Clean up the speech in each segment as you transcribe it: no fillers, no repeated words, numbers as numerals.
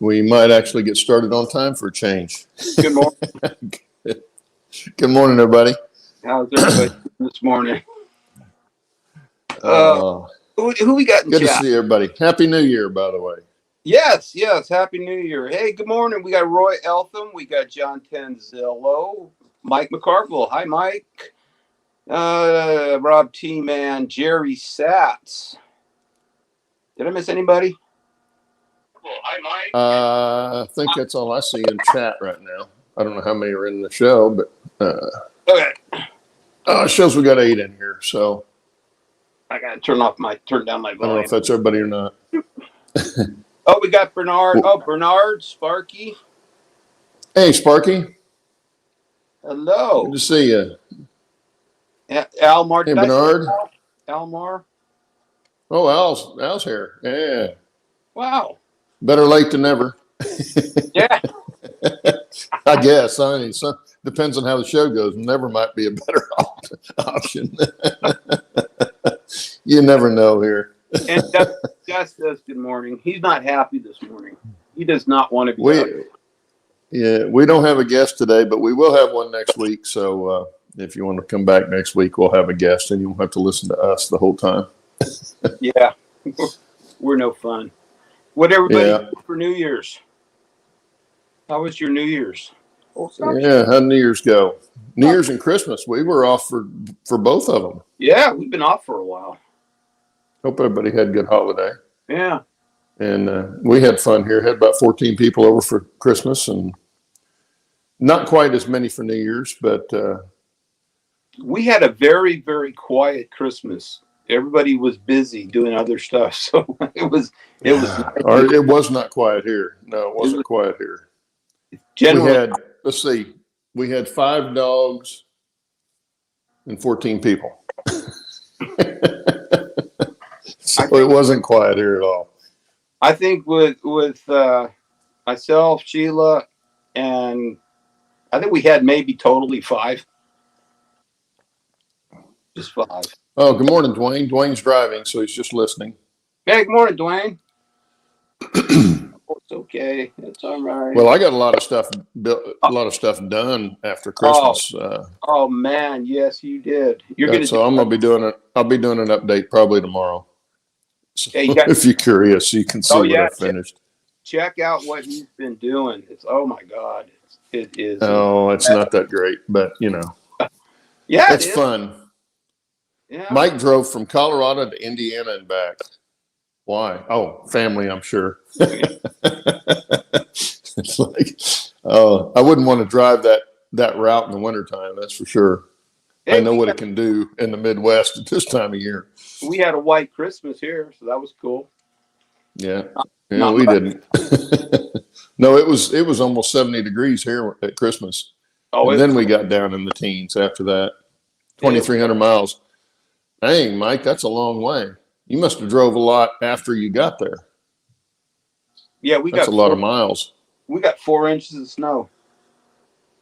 We might actually get started on time for a change. Good morning. Good morning, everybody. How's everybody this morning? Uh, Who we got in good to chat? see everybody. Happy New Year, by the way. Yes. Happy New Year. Hey, good morning. We got Roy Eltham. We got John Tenzillo. Mike McCarville. Hi, Mike. Rob T. Man. Jerry Satz. Did I miss anybody? Hi, Mike. I think that's all I see in chat right now. I don't know how many are in the show, but Okay. it shows we got 8 in here. So I gotta turn down my I don't know volume. if that's everybody or not. Oh, we got Bernard. Oh, Bernard, Sparky. Hey, Sparky. Hello. Good to see you. Almar. Hey, Bernard. Almar. Oh, Al's here. Yeah. Wow. Better late than never. Yeah. I guess. I mean, depends on how the show goes. Never might be a better option. You never know here. And Gus says good morning. He's not happy this morning. He does not want to be happy. Yeah, we don't have a guest today, but we will have one next week. So if you want to come back next week, we'll have a guest, and you won't have to listen to us the whole time. Yeah, we're no fun. What everybody do for New Year's? How was your New Year's? Yeah, how'd New Year's go? New Year's and Christmas, we were off for both of them. Yeah, we've been off for a while. Hope everybody had a good holiday. Yeah. And we had fun here. Had about 14 people over for Christmas, and not quite as many for New Year's, but we had a very, very quiet Christmas. Everybody was busy doing other stuff, so it was. It was not quiet here. No, it wasn't quiet here. Generally, we had 5 dogs and 14 people. So it wasn't quiet here at all. I think with myself, Sheila, and I think we had maybe totally 5. Just 5. Oh, good morning, Dwayne. Dwayne's driving, so he's just listening. Hey, good morning, Dwayne. It's okay. It's all right. Well, I got a lot of stuff done after Christmas. Oh man, yes, you did. I'll be doing an update probably tomorrow. So Yeah, if you're curious, you can see what I finished. Check out what he's been doing. It's oh my god, it is. Oh, it's not that great, but yeah, it's fun. Yeah. Mike drove from Colorado to Indiana and back. Why? Oh, family, I'm sure. It's like, I wouldn't want to drive that route in the wintertime, that's for sure. Hey, I know what it can do in the Midwest at this time of year. We had a white Christmas here, so that was cool. Yeah. We didn't. No, it was almost 70 degrees here at Christmas. Oh, and then we got down in the teens after that. 2,300 miles. Dang, Mike, that's a long way. You must have drove a lot after you got there. Yeah, that's a lot of miles. We got 4 inches of snow.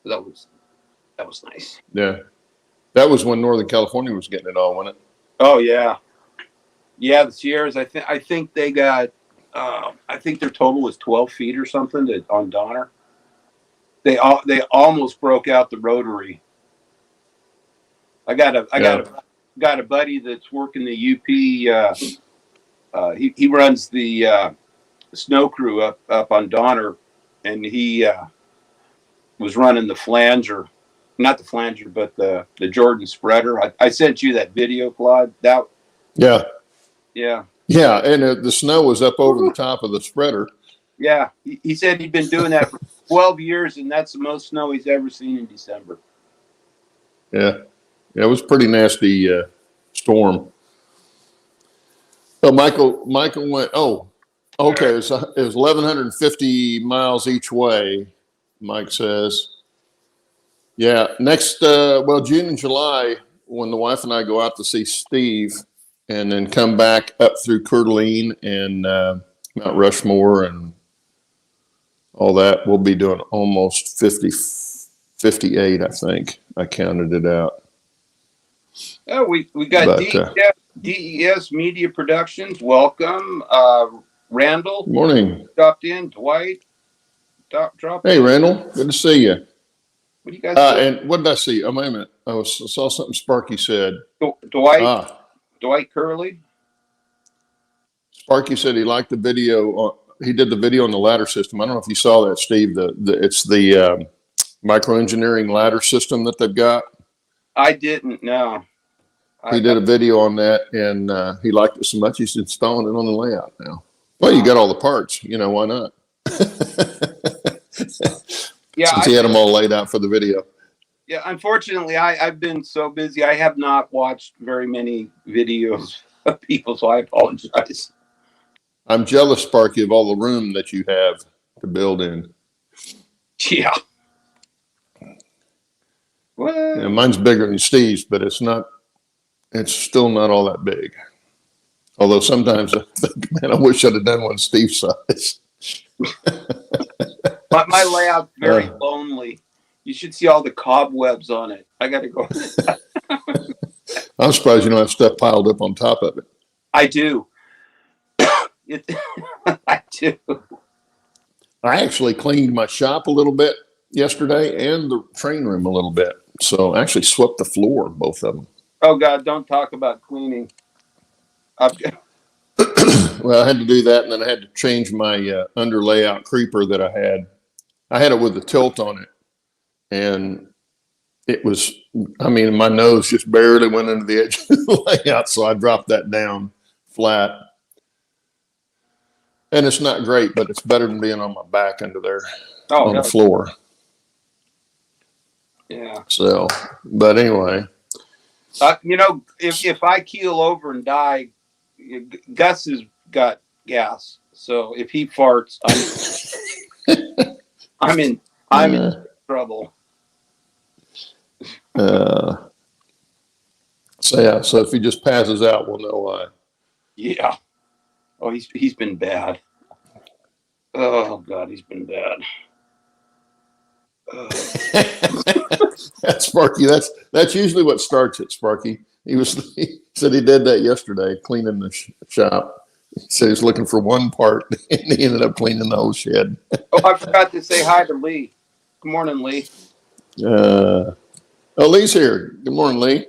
That was nice. Yeah, that was when Northern California was getting it all, wasn't it? Oh yeah, the Sierras. I think they got. I think their total was 12 feet or something on Donner. They almost broke out the rotary. I got a buddy that's working the UP. He runs the snow crew up on Donner, and he was running the flanger, not the flanger, but the Jordan spreader. I sent you that video, Claude. Yeah, and the snow was up over the top of the spreader. Yeah, he said he'd been doing that for 12 years, and that's the most snow he's ever seen in December. Yeah, it was a pretty nasty storm. So Michael went. Oh, okay. It was 1,150 miles each way. Mike says, "Yeah, next June and July when the wife and I go out to see Steve, and then come back up through Coeur d'Alene and Mount Rushmore and all that. We'll be doing almost 58, I think. I counted it out." Oh, we got DES Media Productions. Welcome. Randall Good morning. dropped in. Dwight dropped Hey, in. Randall. Good to see you. What do you guys do? And what did I see? Oh, wait a minute. I saw something Sparky said. Dwight Ah, Curley. Sparky said he liked the video. He did the video on the ladder system. I don't know if you saw that, Steve. It's the microengineering ladder system that they've got. I didn't know. He did a video on that, and he liked it so much he's installing it on the layout now. Well, you got all the parts. Why not? Yeah, Since he had them all laid out for the video. Yeah, unfortunately, I've been so busy. I have not watched very many videos of people, so I apologize. I'm jealous, Sparky, of all the room that you have to build in. Yeah. Well, Mine's bigger than Steve's, but it's still not all that big. Although sometimes I think, man, I wish I'd have done one Steve's size. my layout's very lonely. You should see all the cobwebs on it. I got to go. I'm surprised you don't have stuff piled up on top of it. I do. I do. I actually cleaned my shop a little bit yesterday and the train room a little bit. So I actually swept the floor, both of them. Oh, God, don't talk about cleaning. Well, I had to do that, and then I had to change my under layout creeper that I had. I had it with the tilt on it, and it was, my nose just barely went into the edge of the layout, so I dropped that down flat. And it's not great, but it's better than being on my back under there on the floor. Yeah. So, but anyway. If I keel over and die, Gus has got gas. So if he farts, I'm in trouble. So if he just passes out, we'll know why. Yeah. Oh, he's been bad. Oh God, he's been bad. That's Sparky. That's usually what starts it, Sparky. He said he did that yesterday, cleaning the shop. He said he's looking for one part, and he ended up cleaning the whole shed. Oh, I forgot to say hi to Lee. Good morning, Lee. Lee's here. Good morning, Lee.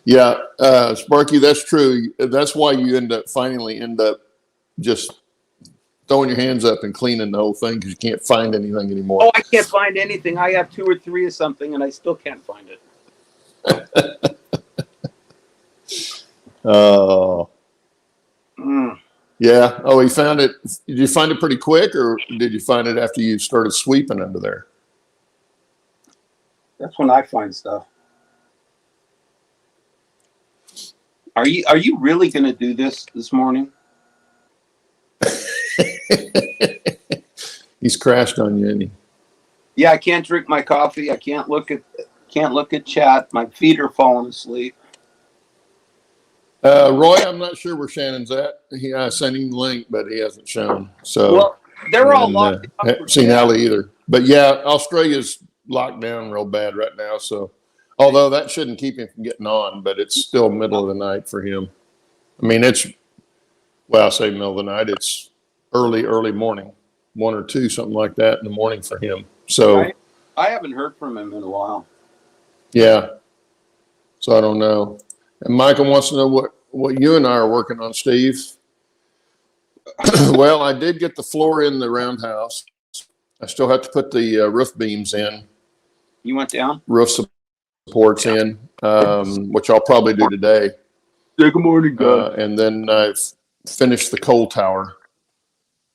Yeah. Yeah, Sparky, that's true. That's why you finally end up just throwing your hands up and cleaning the whole thing because you can't find anything anymore. Oh, I can't find anything. I have 2 or 3 of something, and I still can't find it. Oh. Yeah. Oh, he found it. Did you find it pretty quick, or did you find it after you started sweeping under there? That's when I find stuff. Are you really going to do this morning? He's crashed on you, isn't he? Yeah, I can't drink my coffee. I can't look at chat. My feet are falling asleep. Roy, I'm not sure where Shannon's at. I sent him the link, but he hasn't shown. So well, they're all locked up. Haven't seen Allie either. But yeah, Australia's locked down real bad right now. So, although that shouldn't keep him from getting on, but it's still middle of the night for him. I say middle of the night. It's early morning, 1 or 2, something like that in the morning for him. So I haven't heard from him in a while. Yeah. So I don't know. And Michael wants to know what you and I are working on, Steve. Well, I did get the floor in the roundhouse. I still have to put the roof beams in. You went down? Roof supports in, which I'll probably do today. Good morning, God. And then I've finished the coal tower,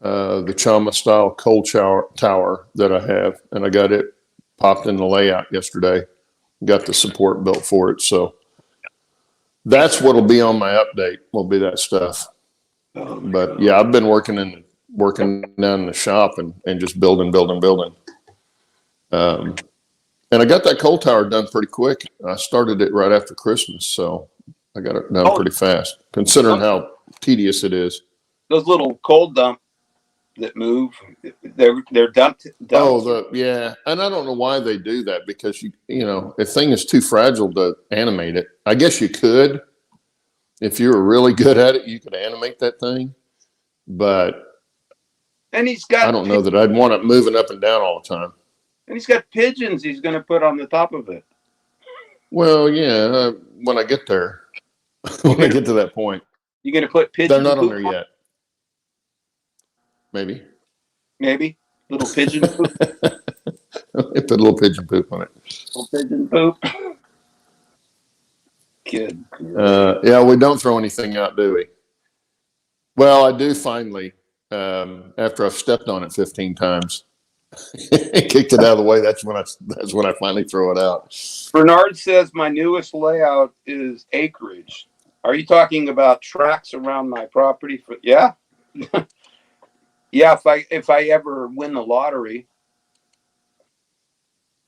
the Chama style coal tower that I have, and I got it popped in the layout yesterday. Got the support built for it, so that's what'll be on my update. Will be that stuff. But yeah, I've been working down in the shop and just building. And I got that coal tower done pretty quick. I started it right after Christmas, so I got it done pretty fast, considering how tedious it is. Those little coal dump that move, they're dumped. Yeah, and I don't know why they do that, because you know the thing is too fragile to animate it. I guess you could, if you were really good at it, you could animate that thing. But And he's I got don't know that I'd want it moving up and down all the time. pigeons he's going to put on the top of it. Well, yeah, when I get there, when I get to that point, You're going to put pigeon they're not on poop there yet. Maybe. Maybe little pigeon poop. Put a little pigeon poop on it. Little pigeon poop. Good. Yeah, we don't throw anything out, do we? Well, I do finally, after I've stepped on it 15 times, kicked it out of the way. That's when I finally throw it out. Bernard says my newest layout is acreage. Are you talking about tracks around my property? Yeah, yeah. If I ever win the lottery,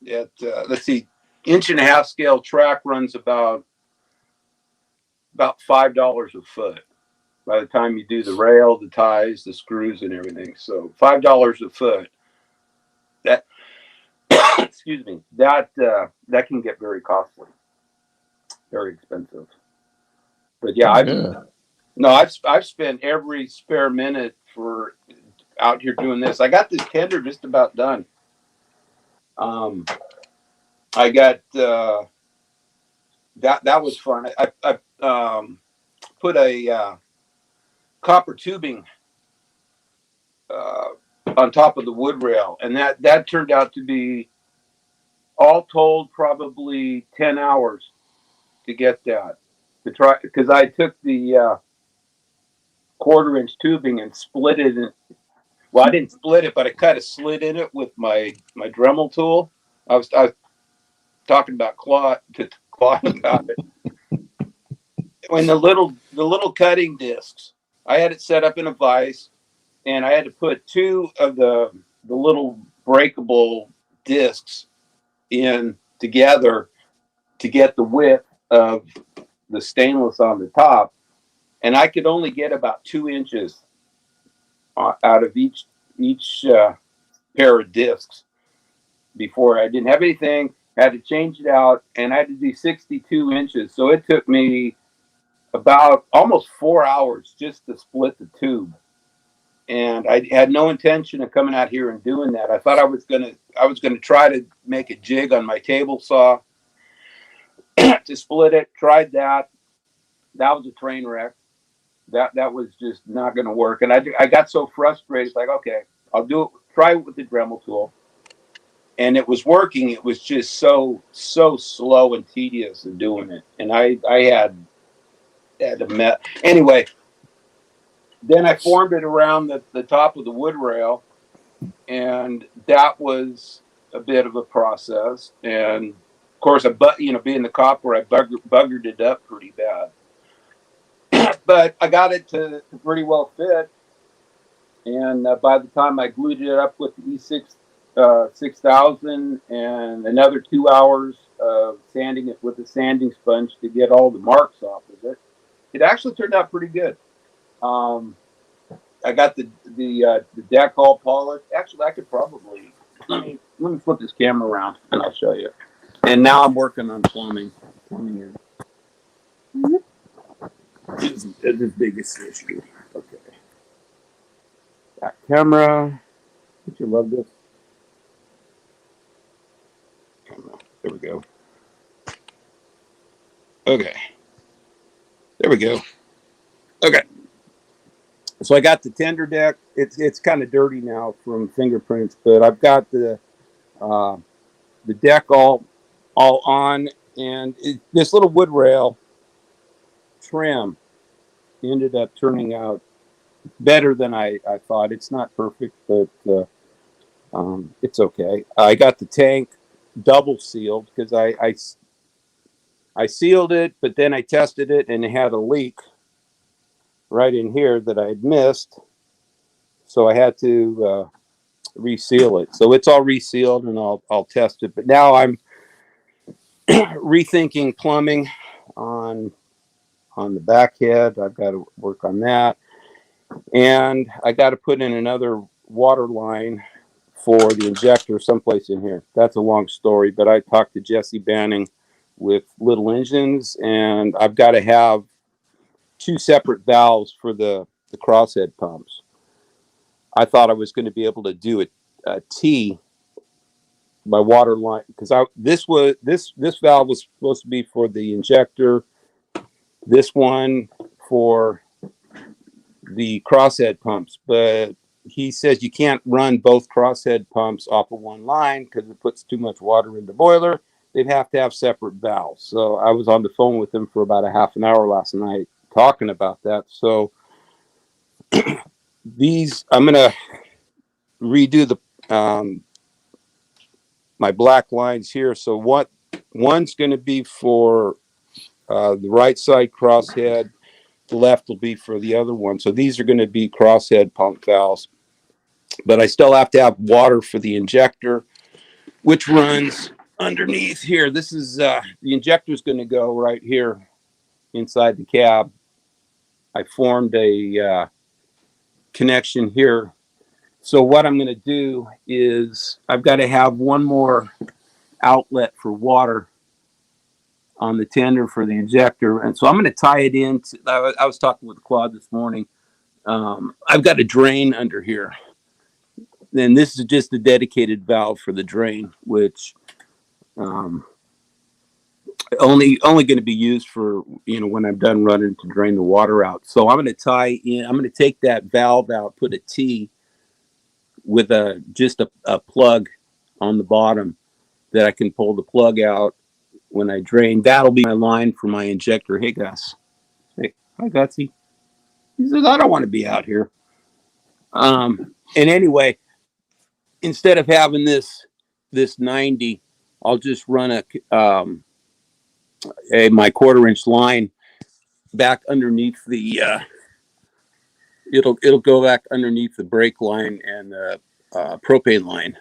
let's see, 1.5-inch scale track runs about $5 a foot. By the time you do the rail, the ties, the screws, and everything, so $5 a foot. That excuse me, that can get very costly, very expensive. But yeah, I've spent every spare minute for out here doing this. I got this tender just about done. I got that was fun. I put a copper tubing on top of the wood rail, and that turned out to be, all told, probably 10 hours to get that, to try, because I took the 1/4-inch tubing and split it in. Well, I didn't split it, but I cut a slit in it with my Dremel tool. I was talking about Claude about it. When the little cutting discs, I had it set up in a vise, and I had to put 2 of the little breakable discs in together to get the width of the stainless on the top, and I could only get about 2 inches out of each pair of discs before I didn't have anything. Had to change it out, and I had to do 62 inches. So it took me about almost 4 hours just to split the tube. And I had no intention of coming out here and doing that. I thought I was gonna try to make a jig on my table saw to split it. Tried that. That was a train wreck. That was just not going to work. And I got so frustrated. It's like, okay, I'll do it. Try it with the Dremel tool. And it was working. It was just so slow and tedious in doing it. And I had a mess. Anyway, then I formed it around the top of the wood rail, and that was a bit of a process. And of course, being the copper, I buggered it up pretty bad. But I got it to pretty well fit, and by the time I glued it up with the E6 6000 and another 2 hours of sanding it with a sanding sponge to get all the marks off of it, it actually turned out pretty good. I got the deck all polished. Actually, I could probably let me flip this camera around and I'll show you. And now I'm working on plumbing. Plumbing is the biggest issue. Okay. That camera. Don't you love this? There we go. Okay. There we go. Okay. So I got the tender deck. It's kind of dirty now from fingerprints, but I've got the deck all on, and this little wood rail trim ended up turning out better than I thought. It's not perfect, but it's okay. I got the tank double sealed because I sealed it, but then I tested it and it had a leak right in here that I had missed, so I had to reseal it. So it's all resealed, and I'll test it. But now I'm rethinking plumbing on the back head. I've got to work on that, and I got to put in another water line for the injector someplace in here. That's a long story, but I talked to Jesse Banning with Little Engines, and I've got to have two separate valves for the crosshead pumps. I thought I was going to be able to do a T by water line, because this valve was supposed to be for the injector, this one for the crosshead pumps, but he says you can't run both crosshead pumps off of one line because it puts too much water in the boiler. They'd have to have separate valves. So I was on the phone with him for about a half an hour last night talking about that. So these, I'm going to redo my black lines here. So one's going to be for the right side crosshead, the left will be for the other one. So these are going to be crosshead pump valves, but I still have to have water for the injector, which runs underneath here. This is the injector is going to go right here inside the cab. I formed a connection here. So what I'm going to do is I've got to have one more outlet for water on the tender for the injector. And so I'm going to tie it in. I was talking with Claude this morning. I've got a drain under here. Then this is just a dedicated valve for the drain, which only going to be used for, when I'm done running to drain the water out. So I'm going to tie in, I'm going to take that valve out, put a T with just a plug on the bottom that I can pull the plug out when I drain. That'll be my line for my injector. Hey, Gus. Hey, hi, Gutsy. He says, I don't want to be out here. And anyway, instead of having this 90, I'll just run my 1/4-inch line back underneath the it'll go back underneath the brake line and the propane line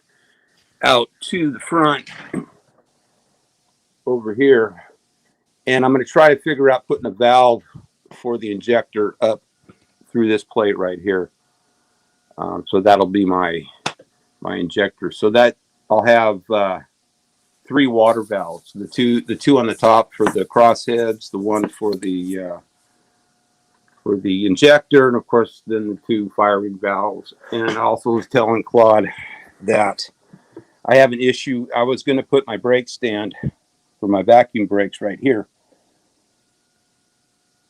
out to the front over here. And I'm going to try to figure out putting a valve for the injector up through this plate right here. So that'll be my injector. So that I'll have 3 water valves. The two on the top for the crossheads, the one for the injector, and of course then the 2 firing valves. And I also was telling Claude that I have an issue. I was going to put my brake stand for my vacuum brakes right here,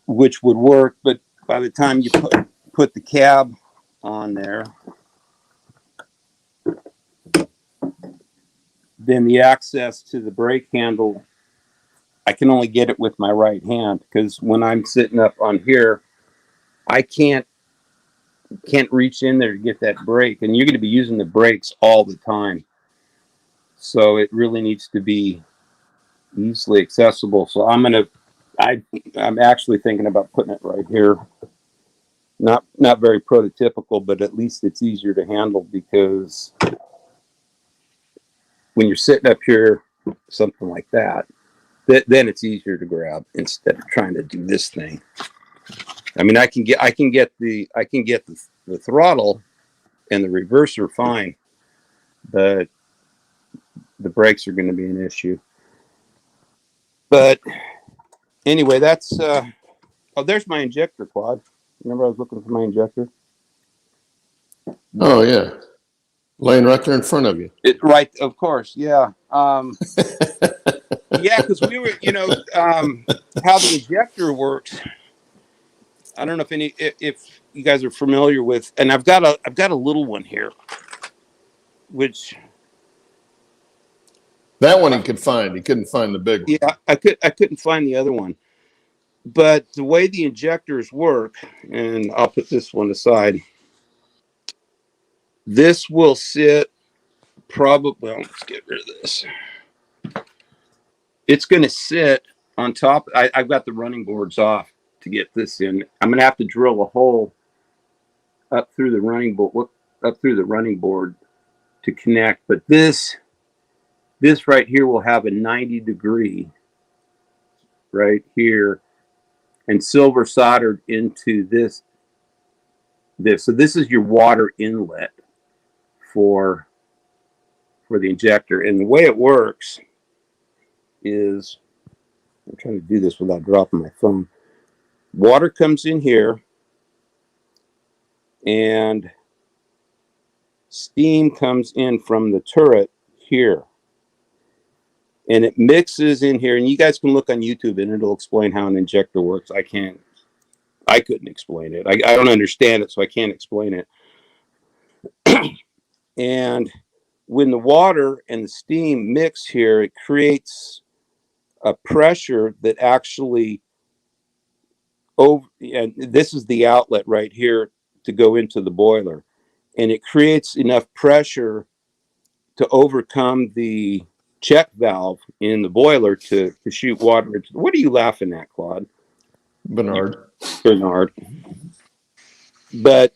which would work, but by the time you put the cab on there, then the access to the brake handle, I can only get it with my right hand, because when I'm sitting up on here, I can't reach in there to get that brake, and you're going to be using the brakes all the time. So it really needs to be easily accessible. So I'm actually thinking about putting it right here. Not very prototypical, but at least it's easier to handle, because when you're sitting up here, something like that, then it's easier to grab instead of trying to do this thing. I mean, I can get the throttle and the reverser fine, but the brakes are going to be an issue. But anyway, that's there's my injector, Claude. Remember I was looking for my injector? Oh yeah, laying right there in front of you. Right, of course, yeah. Yeah, because we were, how the injector works. I don't know if you guys are familiar with, and I've got a little one here, which That one he could find. He couldn't find the big one. yeah, I couldn't find the other one. But the way the injectors work, and I'll put this one aside. This will sit probably. Well, let's get rid of this. It's going to sit on top. I've got the running boards off to get this in. I'm going to have to drill a hole up through the running board to connect. But this right here will have a 90-degree right here, and silver soldered into this. So this is your water inlet for the injector. And the way it works is, I'm trying to do this without dropping my phone. Water comes in here, and steam comes in from the turret here. And it mixes in here, and you guys can look on YouTube and it'll explain how an injector works. I couldn't explain it. I don't understand it, so I can't explain it. And when the water and the steam mix here, it creates a pressure that actually and this is the outlet right here to go into the boiler. And it creates enough pressure to overcome the check valve in the boiler to shoot water into. What are you laughing at, Claude? Bernard. Bernard. But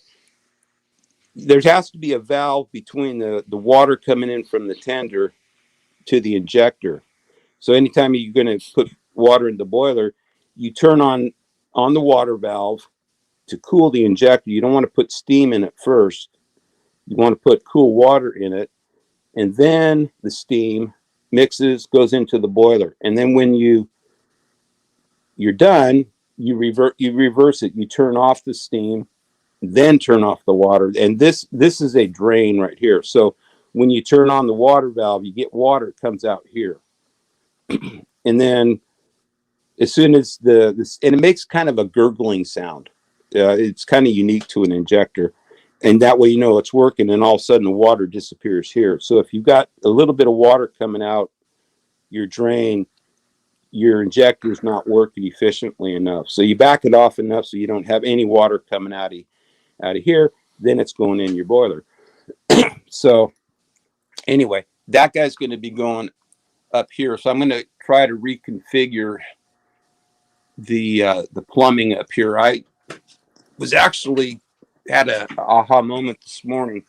there has to be a valve between the water coming in from the tender to the injector. So anytime you're going to put water in the boiler, you turn on the water valve to cool the injector. You don't want to put steam in it first. You want to put cool water in it, and then the steam mixes, goes into the boiler. And then when you're done, you reverse it. You turn off the steam, then turn off the water. And this is a drain right here. So when you turn on the water valve, you get water comes out here. And then as soon as and it makes kind of a gurgling sound. It's kind of unique to an injector. And that way, you know, it's working, and all of a sudden the water disappears here. So if you've got a little bit of water coming out your drain, your injector is not working efficiently enough. So you back it off enough so you don't have any water coming out of here. Then it's going in your boiler. So anyway, that guy's going to be going up here. So I'm going to try to reconfigure the plumbing up here. I was actually had an aha moment this morning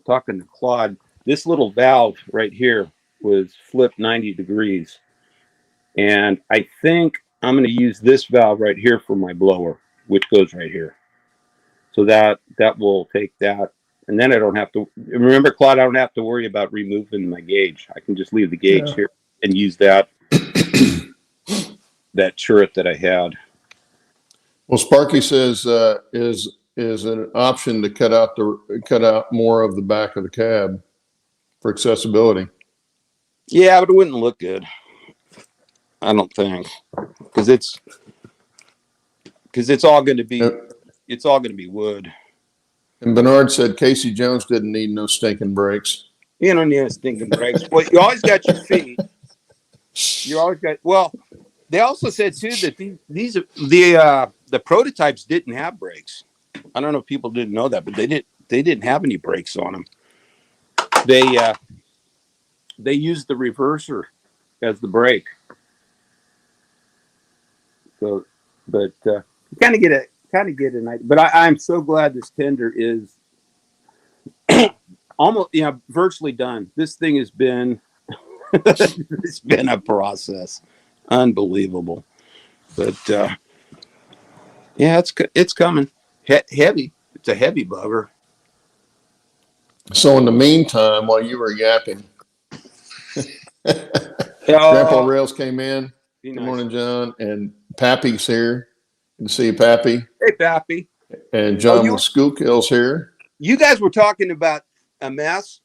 talking to Claude. This little valve right here was flipped 90 degrees. And I think I'm going to use this valve right here for my blower, which goes right here. So that will take that. And then I don't have to, remember, Claude, I don't have to worry about removing my gauge. I can just leave the gauge here and use that turret that I had. Well, Sparky says is an option to cut out more of the back of the cab for accessibility. Yeah, but it wouldn't look good. I don't think, because it's all going to be wood. And Bernard said Casey Jones didn't need no stinking brakes. You don't need a stinking brakes. Well, you always got your feet. You always got. Well, they also said too that the prototypes didn't have brakes. I don't know if people didn't know that, but they didn't have any brakes on them. They used the reverser as the brake. So, but kind of get an idea. But I'm so glad this tender is almost, virtually done. This thing has been it's been a process, unbelievable. But yeah, it's coming. Heavy. It's a heavy bugger. So in the meantime, while you were yapping, Grandpa Rails came in. Good morning, John. And Pappy's here. Good to see you, Pappy. Hey, Pappy. And John Skookill's here. You guys were talking about a mess.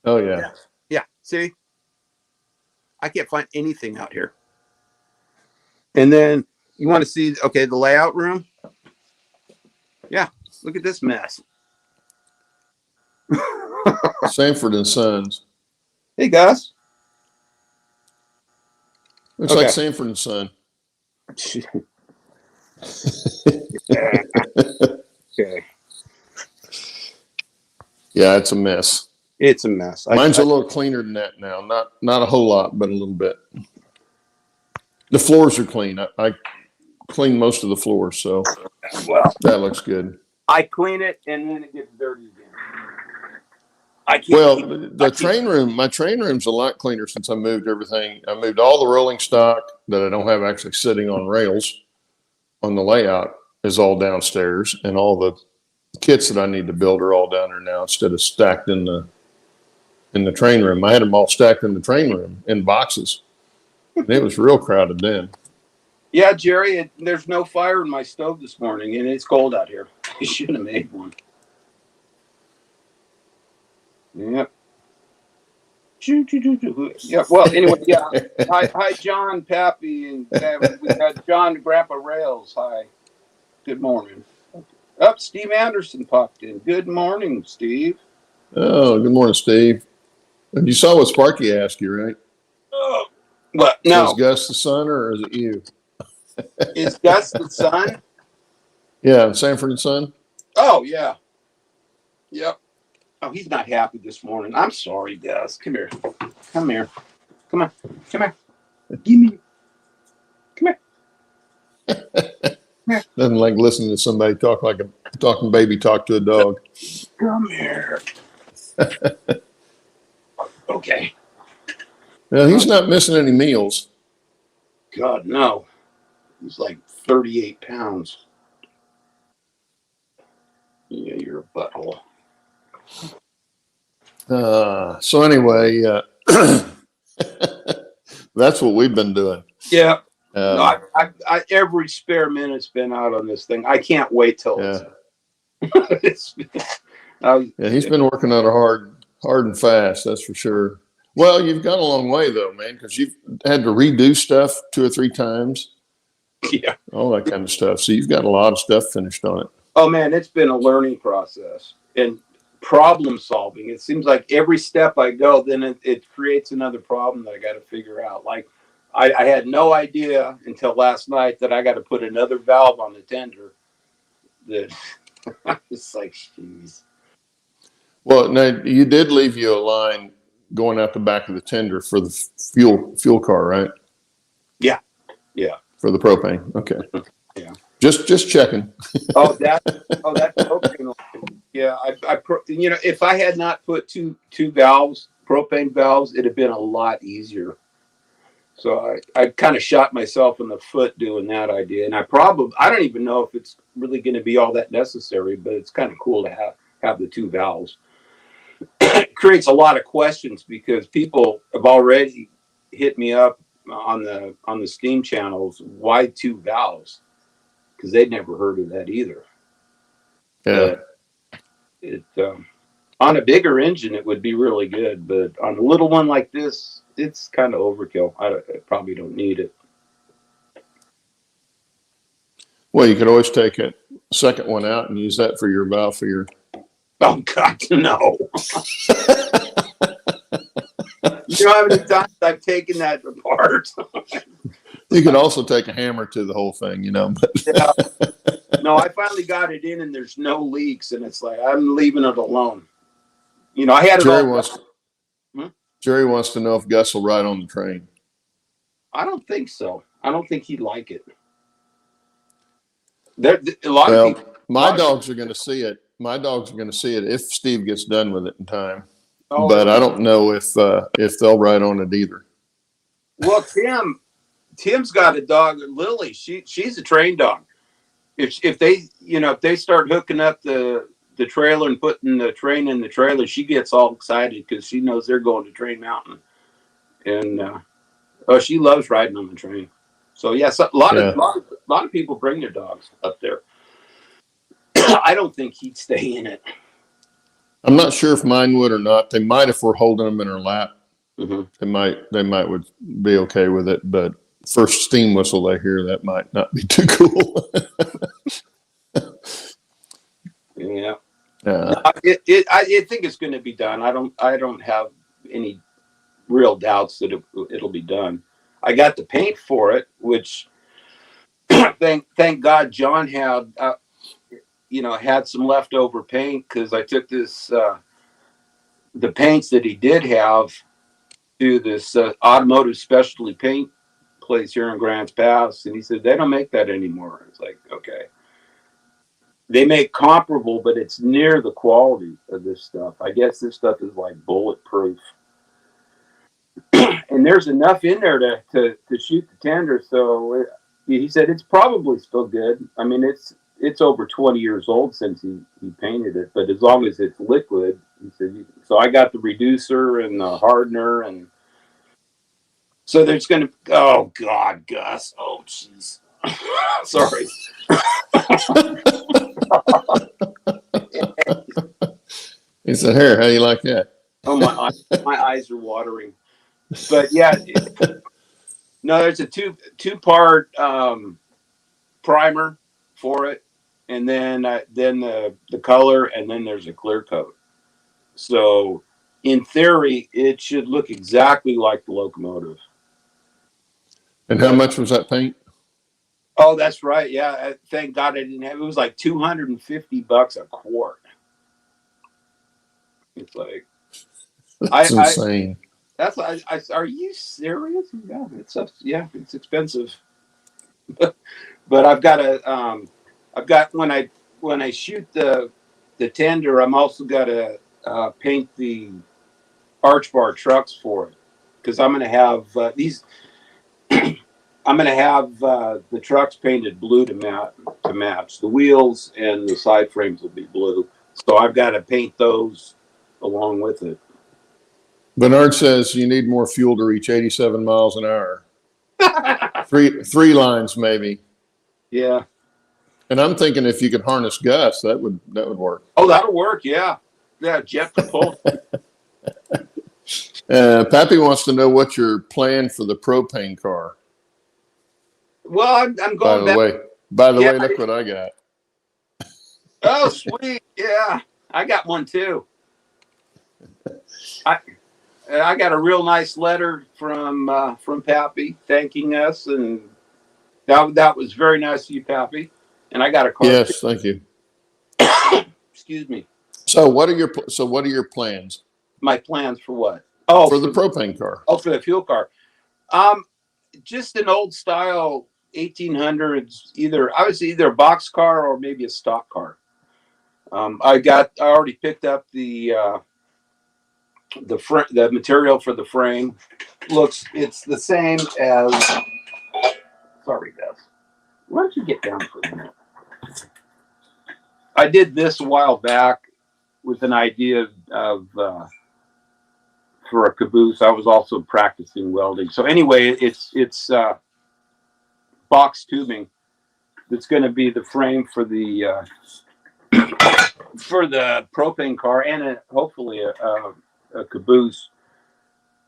Oh, yeah. Yeah. See? I can't find anything out here. And then you want to see, the layout room? Yeah. Look at this mess. Sanford and Sons. Hey, guys. Looks like Sanford and Son. Okay. Yeah, it's a mess. It's a mess. Mine's a little cleaner than that now. Not a whole lot, but a little bit. The floors are clean. I cleaned most of the floors, so that looks good. I clean it and then it gets dirty again. My train room's a lot cleaner since I moved everything. I moved all the rolling stock that I don't have actually sitting on rails on the layout is all downstairs, and all the kits that I need to build are all down there now instead of stacked in the train room. I had them all stacked in the train room in boxes. And it was real crowded then. Yeah, Jerry, there's no fire in my stove this morning, and it's cold out here. I should have made one. Yep. Yeah. Well, anyway, yeah. Hi, John, Pappy, and we got John, Grandpa Rails. Hi. Good morning. Steve Anderson popped in. Good morning, Steve. Oh, good morning, Steve. And you saw what Sparky asked you, right? Oh, what? So is No. Gus the son or is it you? Is Gus the son? Yeah, Sanford and Son. Oh, yeah. Yep. Oh, he's not happy this morning. I'm sorry, Gus. Come here. Come here. Come on. Come here. Give me. Come here. Nothing like listening to somebody talk like a talking baby talk to a dog. Come here. Okay. Now, he's not missing any meals. God, no. He's like 38 pounds. Yeah, you're a butthole. So anyway, that's what we've been doing. Yeah. No, Um, I every spare minute's been out on this thing. I can't wait till it's. yeah, he's been working on it hard and fast. That's for sure. Well, you've gone a long way though, man, because you've had to redo stuff 2 or 3 times, Yeah. all that kind of stuff. So you've got a lot of stuff finished on it. Oh man, it's been a learning process and problem solving. It seems like every step I go, then it creates another problem that I got to figure out. Like I had no idea until last night that I got to put another valve on the tender. That it's like, jeez. Well, now you did leave you a line going out the back of the tender for the fuel car, right? Yeah. Yeah. For the propane. Okay. Yeah. Just checking. That's propane. Yeah, if I had not put two valves, propane valves, it'd have been a lot easier. So I kind of shot myself in the foot doing that idea, and I don't even know if it's really going to be all that necessary, but it's kind of cool to have the 2 valves. It creates a lot of questions because people have already hit me up on the Steam channels. Why 2 valves? Because they'd never heard of that either. Yeah. On a bigger engine, it would be really good, but on a little one like this, it's kind of overkill. I probably don't need it. Well, you could always take a second one out and use that for your valve for your. Oh God, no! You know how many times I've taken that apart? You could also take a hammer to the whole thing, Yeah. No, I finally got it in, and there's no leaks, and it's like I'm leaving it alone. I had it Jerry wants to know if Gus will ride on the train. I don't think so. I don't think he'd like it. A lot of people. My dogs are going to see it. My dogs are going to see it if Steve gets done with it in time. Oh, but I don't know if they'll ride on it either. Well, Tim's got a dog, Lily. She's a train dog. If they start hooking up the trailer and putting the train in the trailer, she gets all excited because she knows they're going to Train Mountain, and she loves riding on the train. So yes, a lot of people bring their dogs up there. I don't think he'd stay in it. I'm not sure if mine would or not. They might if we're holding them in our lap. Mm-hmm. They might would be okay with it, but first steam whistle they hear, that might not be too cool. Yeah. I think it's going to be done. I don't have any real doubts that it'll be done. I got the paint for it, which thank God John had had some leftover paint, because I took this the paints that he did have to this automotive specialty paint place here in Grants Pass, and he said they don't make that anymore. It's like, okay. They make comparable, but it's near the quality of this stuff. I guess this stuff is like bulletproof. And there's enough in there to shoot the tender. So he said it's probably still good. I mean, it's over 20 years old since he painted it, but as long as it's liquid, he said. So I got the reducer and the hardener, and so there's going to. Oh God, Gus. Oh jeez. Sorry. He said, "Here, how do you like that?" Oh, my eyes are watering. But yeah, no, there's a two-part primer for it, and then the color, and then there's a clear coat. So in theory, it should look exactly like the locomotive. And how much was that paint? Oh, that's right. Yeah, thank God I didn't have. It was like $250 a quart. It's like That's I insane. that's I are you serious? Yeah, it's expensive. But I've got when I shoot the tender, I'm also got to paint the arch bar trucks for it because I'm going to have these. I'm going to have the trucks painted blue to match. The wheels and the side frames will be blue, so I've got to paint those along with it. Bernard says you need more fuel to reach 87 miles an hour. Three lines maybe. Yeah. And I'm thinking if you could harness Gus, that would work. Oh, that'll work. Yeah. Yeah. Jet propulsion. Pappy wants to know what's your plan for the propane car. Well, I'm By going the back. way, by the Yeah. way, look what I got. Oh, sweet. Yeah. I got one too. I got a real nice letter from Pappy thanking us, and that was very nice of you, Pappy. And I got a card too. Yes, thank you. Excuse me. So what are your plans My plans for what? Oh, for the propane car? oh, for the fuel car. Um, just an old style 1800s, either a box car or maybe a stock car. I already picked up the material for the frame. It's the same as. Sorry, Beth. Why don't you get down for a minute? I did this a while back with an idea of for a caboose. I was also practicing welding. So anyway, it's box tubing that's going to be the frame for the propane car and hopefully a caboose.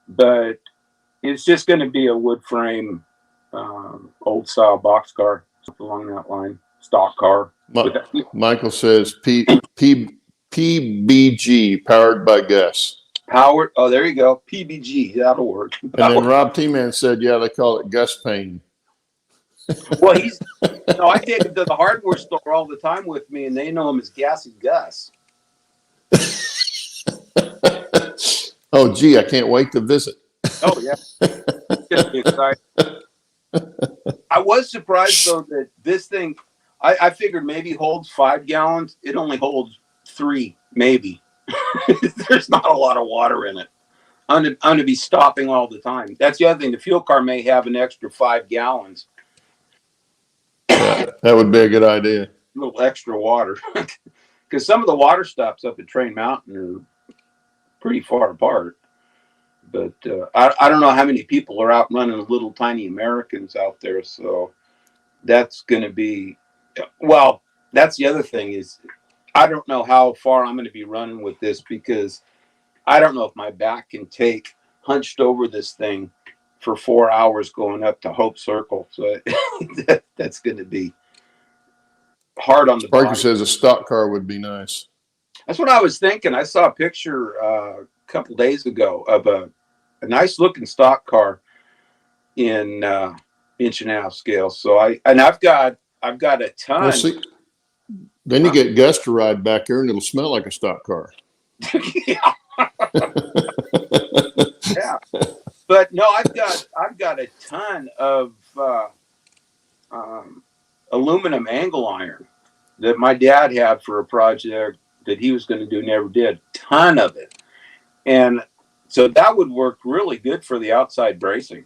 But it's just going to be a wood frame, old style box car, something along that line, stock car. Michael says PBG, powered by Gus. Powered. Oh, there you go. PBG. That'll work. And then Rob T-Man said, yeah, they call it Gus Payne. Well, I take him to the hardware store all the time with me, and they know him as Gassy Gus. Oh, gee, I can't wait to visit. Oh, yeah. It's gonna be exciting. I was surprised, though, that this thing, I figured maybe holds 5 gallons. It only holds 3, maybe. There's not a lot of water in it. I'm going to be stopping all the time. That's the other thing. The fuel car may have an extra 5 gallons. Yeah, that would be a good idea. A little extra water. Because some of the water stops up at Train Mountain are pretty far apart. But I don't know how many people are out running little tiny Americans out there. So that's going to be, well, that's the other thing is I don't know how far I'm going to be running with this because I don't know if my back can take hunched over this thing for 4 hours going up to Hope Circle. So that's going to be hard on the Parker body. says a stock car would be nice. That's what I was thinking. I saw a picture a couple days ago of a nice looking stock car in inch and a half scale. So I've got a ton. Well, see, then you get Gus to ride back there, and it'll smell like a stock car. Yeah. Yeah. But no, I've got a ton of aluminum angle iron that my dad had for a project that he was going to do, never did. Ton of it. And so that would work really good for the outside bracing.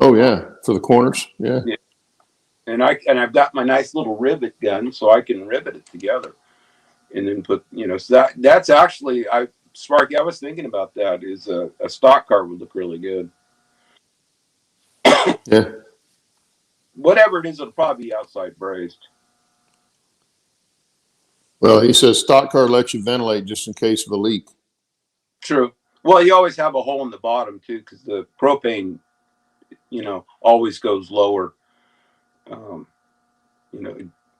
Oh yeah, for the corners. Yeah. Yeah. And I've got my nice little rivet gun, so I can rivet it together, and then put so that's actually Sparky. I was thinking about that. Is a stock car would look really good. Yeah. whatever it is, it'll probably be outside brazed. Well, he says stock car lets you ventilate just in case of a leak. True. Well, you always have a hole in the bottom too, because the propane, always goes lower.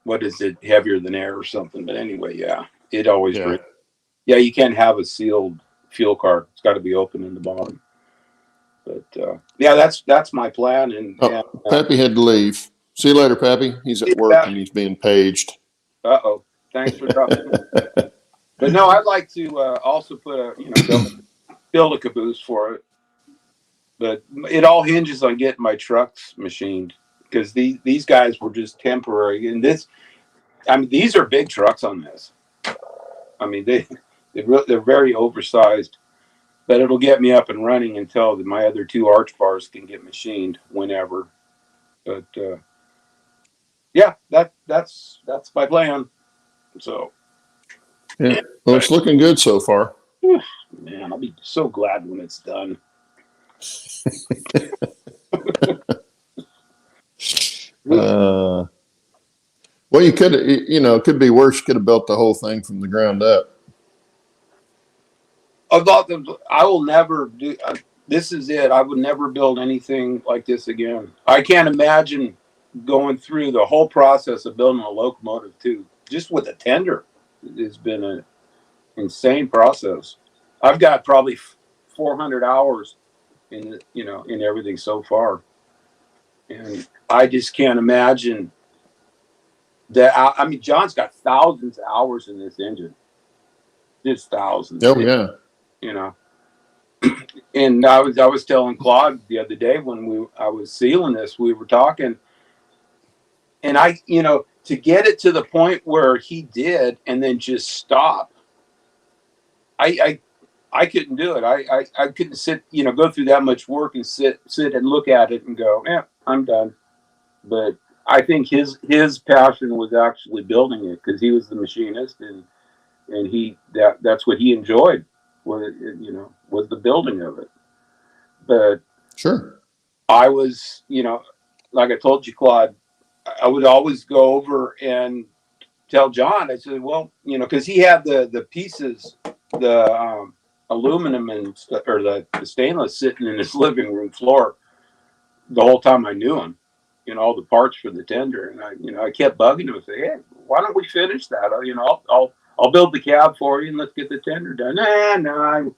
What is it, heavier than air or something? But anyway, yeah, it always Yeah. Yeah, you can't have a sealed fuel car. It's got to be open in the bottom. But yeah, that's my plan. And Pappy had to leave. See you later, Pappy. He's at work and he's being paged. Uh-oh. Thanks for dropping in. But no, I'd like to also put build a caboose for it. But it all hinges on getting my trucks machined, because these guys were just temporary. And these are big trucks on this. I mean, they're very oversized, but it'll get me up and running until my other two arch bars can get machined whenever. But yeah, that's my plan. So Yeah. Well, it's looking good so far. man, I'll be so glad when it's done. Well, you could, it could be worse. You could have built the whole thing from the ground up. I will never do. This is it. I would never build anything like this again. I can't imagine going through the whole process of building a locomotive too, just with a tender. It's been an insane process. I've got probably 400 hours in everything so far, and I just can't imagine that. I mean, John's got thousands of hours in this engine, just thousands. Oh yeah. And I was telling Claude the other day when I was sealing this, we were talking, and to get it to the point where he did and then just stop. I couldn't do it. I couldn't sit, go through that much work and sit and look at it and go, yeah, I'm done. But I think his passion was actually building it, because he was the machinist, and that's what he enjoyed, was the building of it. But Sure. I was, like I told you, Claude, I would always go over and tell John. I said, well, because he had the pieces, the aluminum or the stainless sitting in his living room floor the whole time I knew him. All the parts for the tender, and I kept bugging him and say, hey, why don't we finish that? I'll build the cab for you and let's get the tender done. No,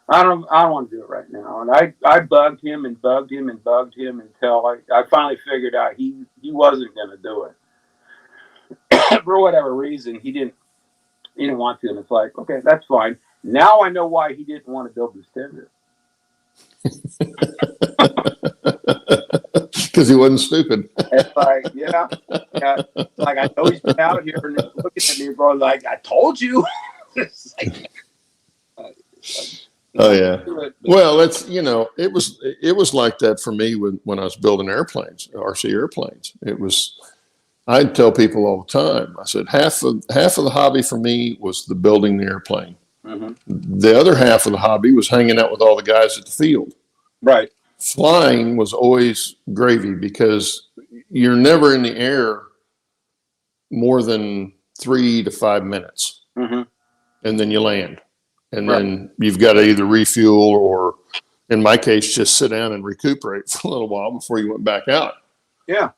I don't want to do it right now. And I bugged him and bugged him and bugged him until I finally figured out he wasn't going to do it. For whatever reason, he didn't want to. And it's like, okay, that's fine. Now I know why he didn't want to build this tender. Because he wasn't stupid. It's like, yeah. Like, I know he's been out here and he's looking at me, bro, like, I told you. It's like, oh yeah. Well, it's it was like that for me when I was building airplanes, RC airplanes. I'd tell people all the time. I said half of the hobby for me was the building the airplane. Mm-hmm. The other half of the hobby was hanging out with all the guys at the field. Right. Flying was always gravy, because you're never in the air more than 3 to 5 minutes, mm-hmm. and then you land, and right. Then you've got to either refuel or, in my case, just sit down and recuperate for a little while before you went back out. Yeah.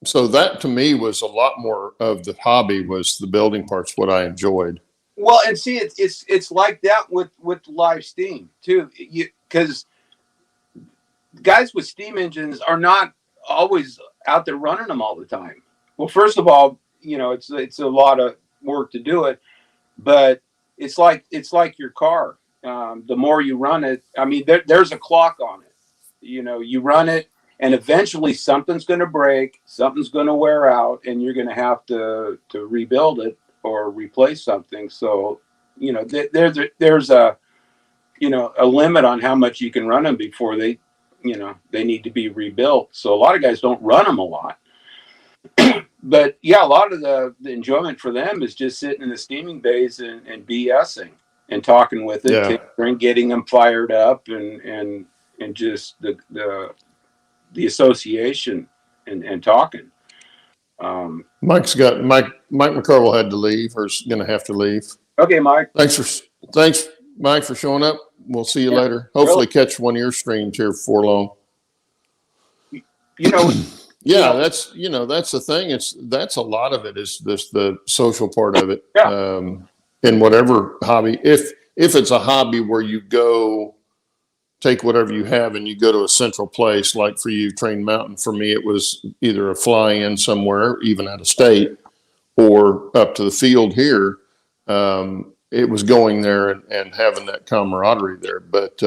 So that to me was a lot more of the hobby, was the building parts, what I enjoyed. Well, and see, it's like that with live steam too, because guys with steam engines are not always out there running them all the time. Well, first of all, it's a lot of work to do it, but it's like your car. The more you run it, I mean, there's a clock on it. You run it, and eventually something's going to break, something's going to wear out, and you're going to have to rebuild it or replace something. So, there's a limit on how much you can run them before they need to be rebuilt. So a lot of guys don't run them a lot. But yeah, a lot of the enjoyment for them is just sitting in the steaming bays and BSing and talking with it, and getting them fired up, and just the association and talking. Mike McCardle had to leave, or is going to have to leave. Okay, Mike. Thanks, Mike, for showing up. We'll see you Yeah, later. Hopefully, really. catch one of your streams here before long. You know, Yeah, that's the thing. That's a lot of it is the social part of it. Yeah. In whatever hobby, if it's a hobby where you go take whatever you have and you go to a central place, like for you, Train Mountain. For me, it was either a fly-in somewhere, even out of state, or up to the field here. It was going there and having that camaraderie there. But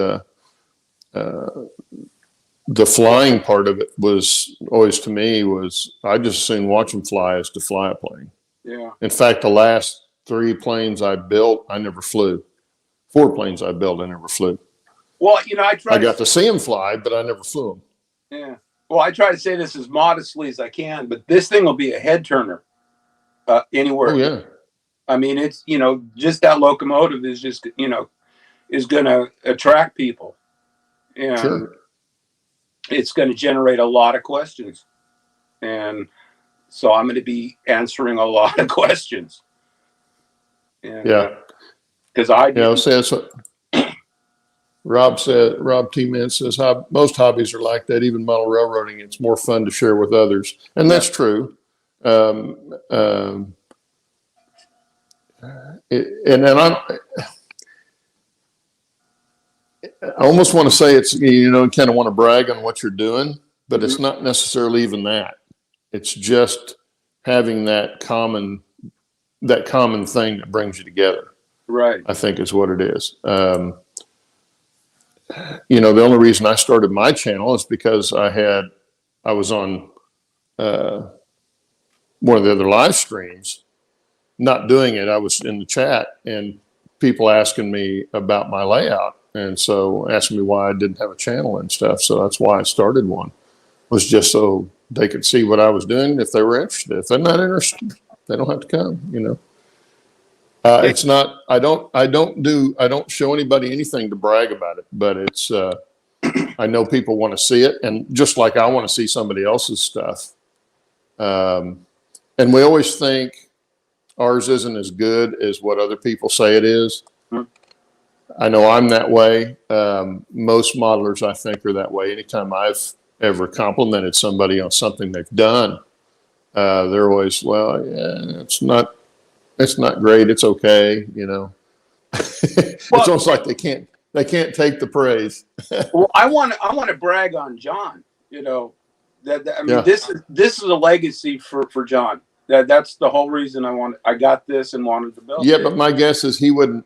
the flying part of it was always, to me, was I just assumed watch them fly as to fly a plane. Yeah. In fact, the last 3 planes I built, I never flew. 4 planes I built, I never flew. Well, I got to see them fly, but I never flew them. Yeah. Well, I try to say this as modestly as I can, but this thing will be a head turner anywhere. Oh, yeah. I mean, it's, just that locomotive is just, is going to attract people. And Sure. It's going to generate a lot of questions. And so I'm going to be answering a lot of questions. And, Yeah. Because I Yeah, see, that's what Rob T. Man says, most hobbies are like that, even model railroading. It's more fun to share with others. And that's true. And I almost want to say it's, kind of want to brag on what you're doing, but it's not necessarily even that. It's just having that common thing that brings you together. Right. I think is what it is. The only reason I started my channel is because I was on one of the other live streams, not doing it. I was in the chat and people asking me about my layout. And so asking me why I didn't have a channel and stuff. So that's why I started one, was just so they could see what I was doing if they were interested. If they're not interested, they don't have to come, It's not, I don't show anybody anything to brag about it, but it's, I know people want to see it. And just like I want to see somebody else's stuff. And we always think ours isn't as good as what other people say it is. I know I'm that way. Most modelers, I think, are that way. Anytime I've ever complimented somebody on something they've done, they're always, well, yeah, it's not great. It's okay. It's almost like they can't take the praise. Well, I want to brag on John, this is a legacy for John. That's the whole reason I got this and wanted to build. Yeah. But my guess is he wouldn't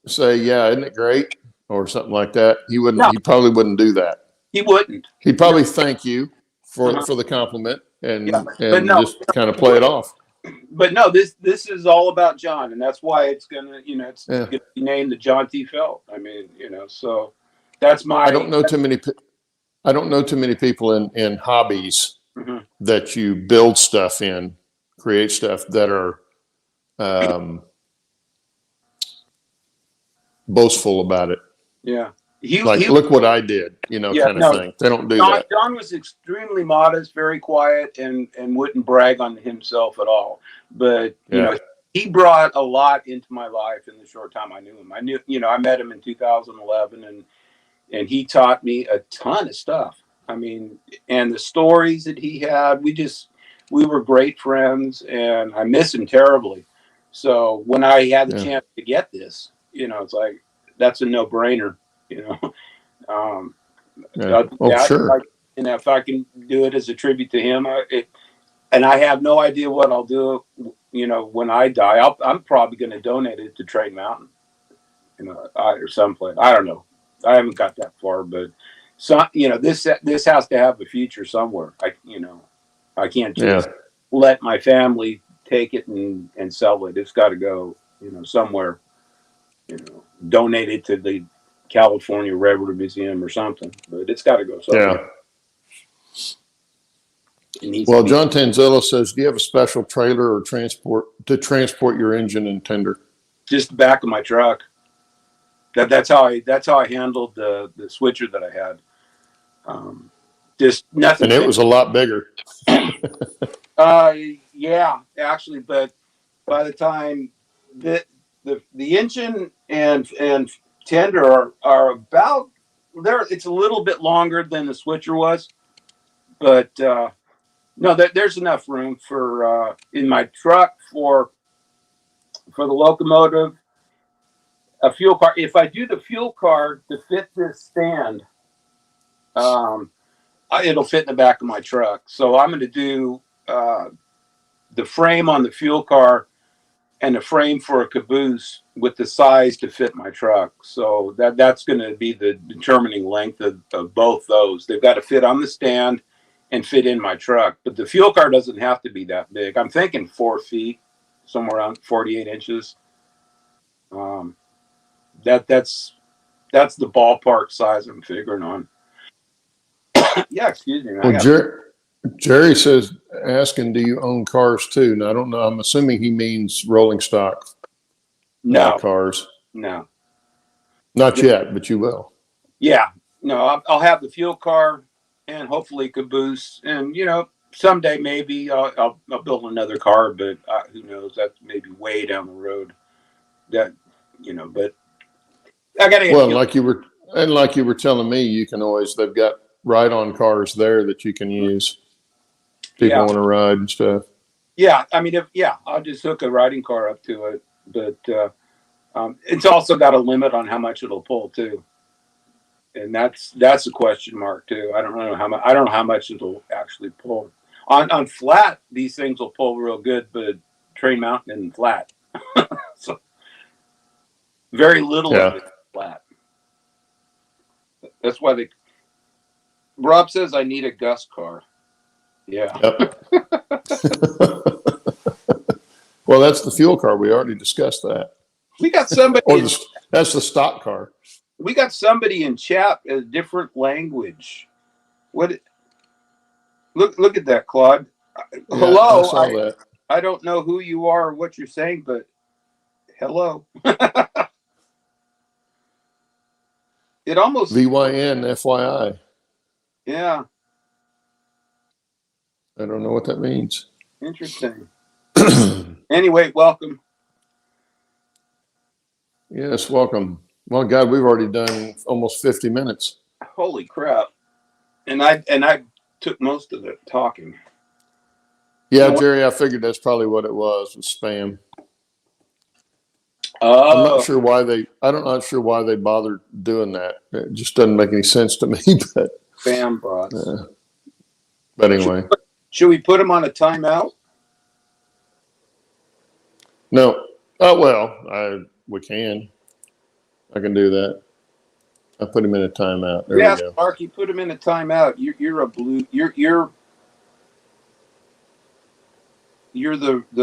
say, yeah, isn't it great? Or something like that. He wouldn't, No. He probably wouldn't do that. He wouldn't. He'd probably thank you for the compliment and just kind of play it off. But no, this is all about John, and that's why it's gonna be named the John T. Felt. I mean, so that's my. I don't know too many people in hobbies that you build stuff in, create stuff that are boastful about it. Yeah. Look what I did, kind of thing. They don't do that. John was extremely modest, very quiet, and wouldn't brag on himself at all. But he brought a lot into my life in the short time I knew him. I met him in 2011, and he taught me a ton of stuff. I mean, and the stories that he had, we were great friends, and I miss him terribly. So when I had the chance to get this, it's like that's a no-brainer. Sure. If I can do it as a tribute to him, and I have no idea what I'll do, when I die, I'm probably going to donate it to Train Mountain, or someplace. I don't know. I haven't got that far, but this has to have a future somewhere. I can't just let my family take it and sell it. It's got to go, somewhere, donate it to the California Railroad Museum or something, but it's got to go somewhere. Yeah. Well, John Tanzella says, do you have a special trailer or transport your engine and tender? Just the back of my truck. That's how I handled the switcher that I had. just nothing. And it was a lot bigger. Yeah, actually, but by the time the engine and tender are about there, it's a little bit longer than the switcher was, but no, there's enough room for in my truck for the locomotive, a fuel car. If I do the fuel car to fit this stand, it'll fit in the back of my truck. So I'm going to do the frame on the fuel car and a frame for a caboose with the size to fit my truck. So that's going to be the determining length of both those. They've got to fit on the stand and fit in my truck. But the fuel car doesn't have to be that big. I'm thinking 4 feet, somewhere around 48 inches. That's the ballpark size I'm figuring on. Yeah, excuse me. Well, Jerry says, asking, do you own cars too? Now, I don't know. I'm assuming he means rolling stock No, cars. no. Not yet, but you will. Yeah, no. I'll have the fuel car and hopefully caboose, and someday maybe I'll build another car, but who knows? That's maybe way down the road. That but I gotta get. Well, like you were telling me, you can always, they've got ride-on cars there that you can use. People Yeah. want to ride and stuff. Yeah, I mean, I'll just hook a riding car up to it, but it's also got a limit on how much it'll pull too, and that's a question mark too. I don't know how much it'll actually pull. On flat, these things will pull real good, but Train Mountain and flat, so very little of it flat. That's why Rob says I need a Gus car. Yeah. Yep. Well, that's the fuel car. We already discussed that. We got somebody. That's the stock car. We got somebody in chat a different language. What? Look at that, Claude. Hello. I saw that. I don't know who you are or what you're saying, but hello. It almost VYN, FYI. Yeah. I don't know what that means. Interesting. Anyway, welcome. Yes, welcome. Well, God, we've already done almost 50 minutes. Holy crap! And I took most of the talking. Yeah, Jerry, I figured that's probably what it was spam. Oh. I'm not sure why they bothered doing that. It just doesn't make any sense to me. But spam bots. But anyway, should we put them on a timeout? No. Oh well, we can. I can do that. I put him in a timeout. There we go. Sparky, put him in a timeout. You're a blue. You're the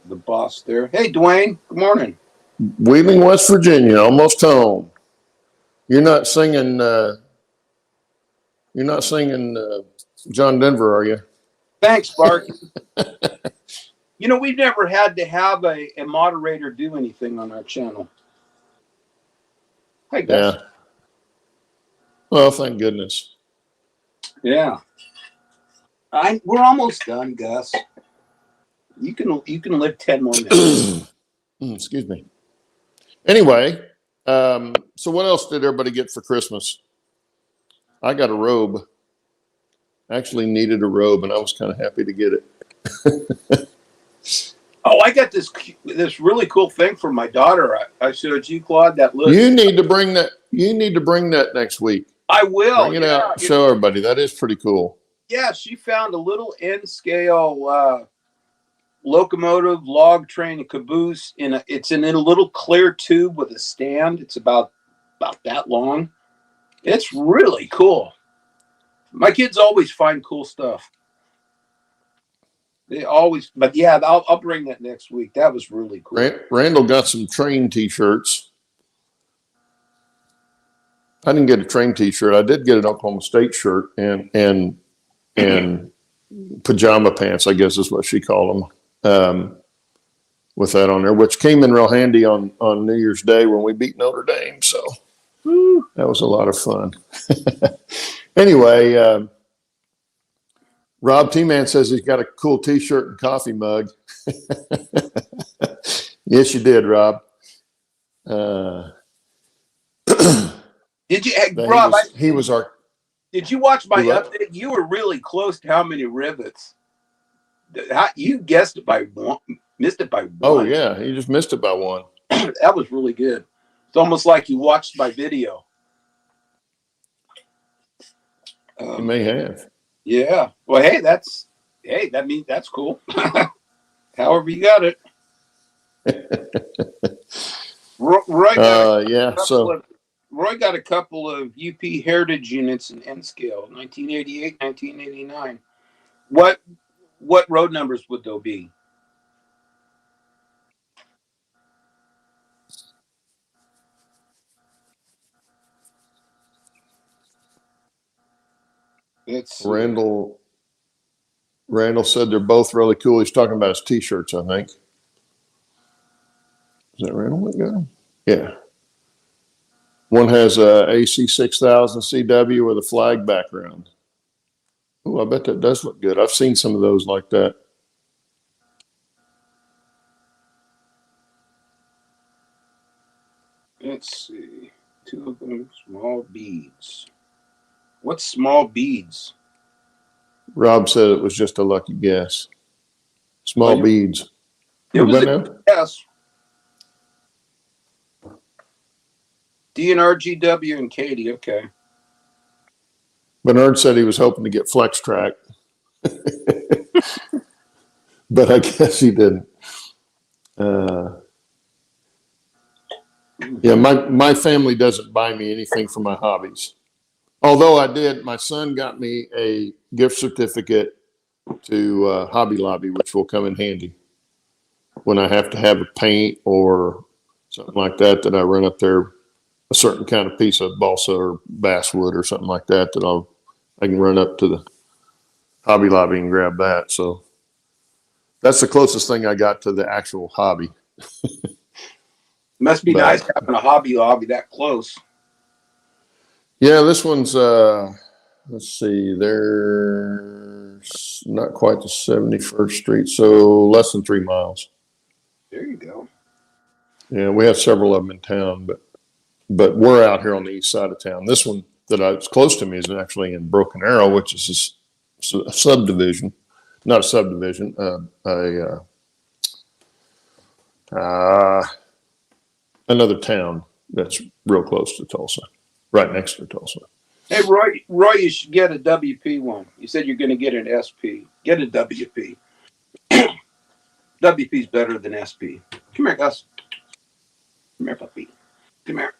boss there. Hey, Dwayne. Good morning. Wheeling, West Virginia, almost home. You're not singing. John Denver, are you? Thanks, Sparky. We've never had to have a moderator do anything on our channel. Hi, Gus. Yeah. Well, thank goodness. Yeah. We're almost done, Gus. You can live 10 more minutes. Excuse me. Anyway, so what else did everybody get for Christmas? I got a robe. Actually needed a robe, and I was kind of happy to get it. Oh, I got this really cool thing for my daughter. I showed you, Claude. That look. You need to bring that. You need to bring that next week. I will. Bring it out. Show everybody. That is pretty cool. Yeah, she found a little N-scale locomotive, log train, caboose. It's in a little clear tube with a stand. It's about that long. It's really cool. My kids always find cool stuff. They always, but yeah, I'll bring that next week. That was really cool. Randall got some train T-shirts. I didn't get a train T-shirt. I did get an Oklahoma State shirt and pajama pants, I guess is what she called them, with that on there, which came in real handy on New Year's Day when we beat Notre Dame. So that was a lot of fun. Anyway, Rob T-Man says he's got a cool T-shirt and coffee mug. Yes, you did, Rob. Did you, hey, He Rob? was our. Did you watch my Do what? update? You were really close to how many rivets. You guessed it by one, missed it by one. Oh yeah, he just missed it by one. That was really good. It's almost like you watched my video. He may have. Yeah. Well, hey, that means that's cool. However you got it. Roy got a couple of UP Heritage units in N scale, 1988, 1989. What road numbers would those be? It's Randall said they're both really cool. He's talking about his T-shirts, I think. Is that Randall that got them? Yeah. One has a AC 6000 CW with a flag background. Oh, I bet that does look good. I've seen some of those like that. Let's see. Two of them small beads. What's small beads? Rob said it was just a lucky guess. Small beads. It was a guess. DNRGW and Katie. Okay. Bernard said he was hoping to get Flex Track, but I guess he didn't. Yeah, my family doesn't buy me anything for my hobbies. Although I did, my son got me a gift certificate to Hobby Lobby, which will come in handy when I have to have a paint or something like that I run up there, a certain kind of piece of balsa or basswood or something like that I can run up to the Hobby Lobby and grab that. So that's the closest thing I got to the actual hobby. Must be nice having a Hobby Lobby that close. Yeah, this one's let's see, there's not quite the 71st Street, so less than 3 miles. There you go. Yeah, we have several of them in town, but we're out here on the east side of town. This one that's close to me is actually in Broken Arrow, which is a subdivision, not a subdivision, another town that's real close to Tulsa, right next to Tulsa. Hey, Roy, you should get a WP one. You said you're going to get an SP. Get a WP. WP's better than SP. Come here, Gus. Come here, puppy. Come here.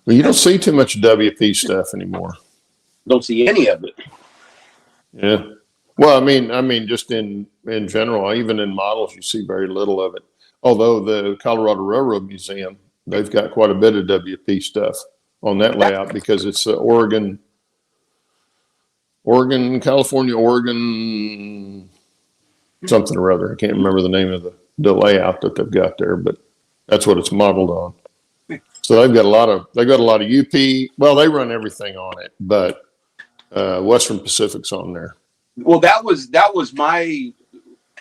Well, you don't see too much WP stuff anymore. Don't see any of it. Yeah. Well, I mean, just in general, even in models, you see very little of it. Although the Colorado Railroad Museum, they've got quite a bit of WP stuff on that layout because it's Oregon, California, Oregon, something or other. I can't remember the name of the layout that they've got there, but that's what it's modeled on. So they've got a lot of UP. Well, they run everything on it, but Western Pacific's on there. Well, that was my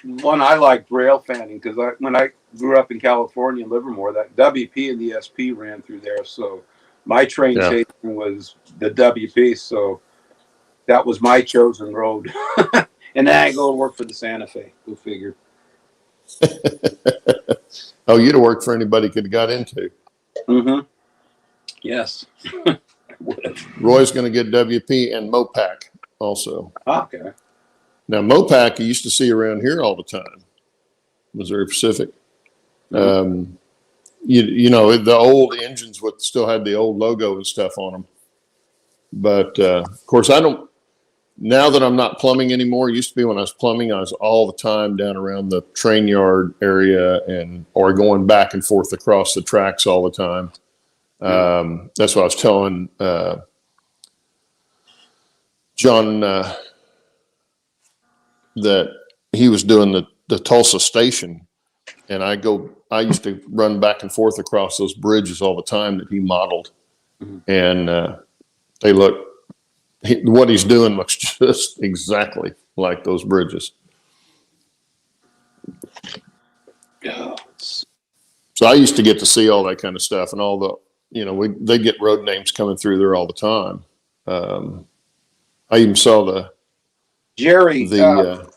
one. I liked rail fanning because when I grew up in California, Livermore, that WP and the SP ran through there. So my train station was the WP. So that was my chosen road. And then I go to work for the Santa Fe. Go figure. Oh, you'd have worked for anybody could have got into. Mm-hmm. Yes. Roy's going to get WP and Mopac also. Okay. Now, Mopac you used to see around here all the time, Missouri Pacific. Mm-hmm. You know, the old engines still had the old logo and stuff on them. But, of course, now that I'm not plumbing anymore, it used to be when I was plumbing, I was all the time down around the train yard area or going back and forth across the tracks all the time. That's what I was telling John that he was doing the Tulsa station, and I used to run back and forth across those bridges all the time that he modeled, and they look what he's doing looks just exactly like those bridges. Yeah. So I used to get to see all that kind of stuff, and all the, they get road names coming through there all the time. I even saw Jerry, the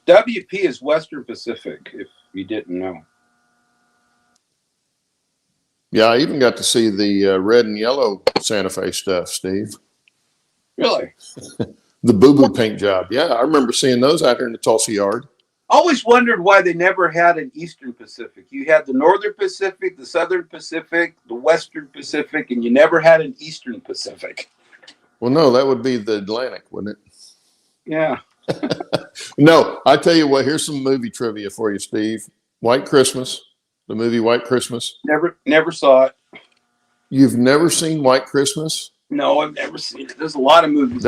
WP is Western Pacific, if you didn't know. yeah, I even got to see the red and yellow Santa Fe stuff, Steve. Really? The boo-boo paint job. Yeah, I remember seeing those out here in the Tulsa yard. Always wondered why they never had an Eastern Pacific. You had the Northern Pacific, the Southern Pacific, the Western Pacific, and you never had an Eastern Pacific. Well, no, that would be the Atlantic, wouldn't it? Yeah. No, I tell you what, here's some movie trivia for you, Steve. White Christmas, the movie White Christmas. Never saw it. You've never seen White Christmas? No, I've never seen it. There's a lot of movies.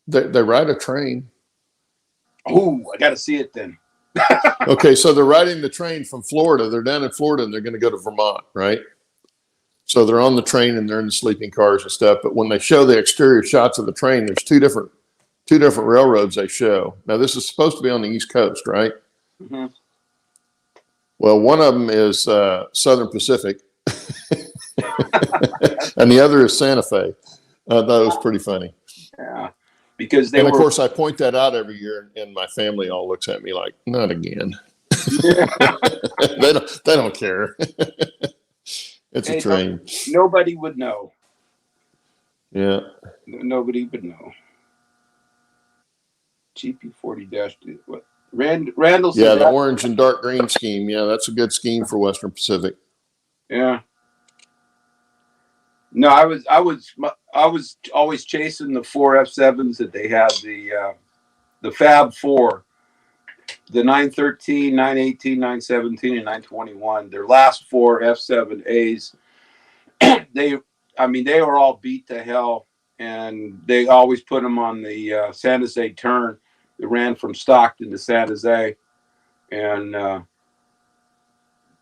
They ride a train. Oh, I got to see it then. Okay, so they're riding the train from Florida. They're down in Florida and they're going to go to Vermont, right? So they're on the train and they're in the sleeping cars and stuff. But when they show the exterior shots of the train, there's two different railroads they show. Now, this is supposed to be on the East Coast, right? Mm-hmm. Well, one of them is Southern Pacific, and the other is Santa Fe. I thought it was pretty funny. Yeah, because of course, I point that out every year, and my family all looks at me like, "Not again." They don't care. It's a train. Nobody would know. Yeah. Nobody would know. GP40-2. What? Randall said Yeah, the orange and dark green scheme. Yeah, that's a good scheme for Western Pacific. Yeah. No, I was always chasing the 4 F7s that they had, the Fab 4, the 913, 918, 917, and 921. Their last 4 F7As. They were all beat to hell, and they always put them on the San Jose turn. It ran from Stockton to San Jose, and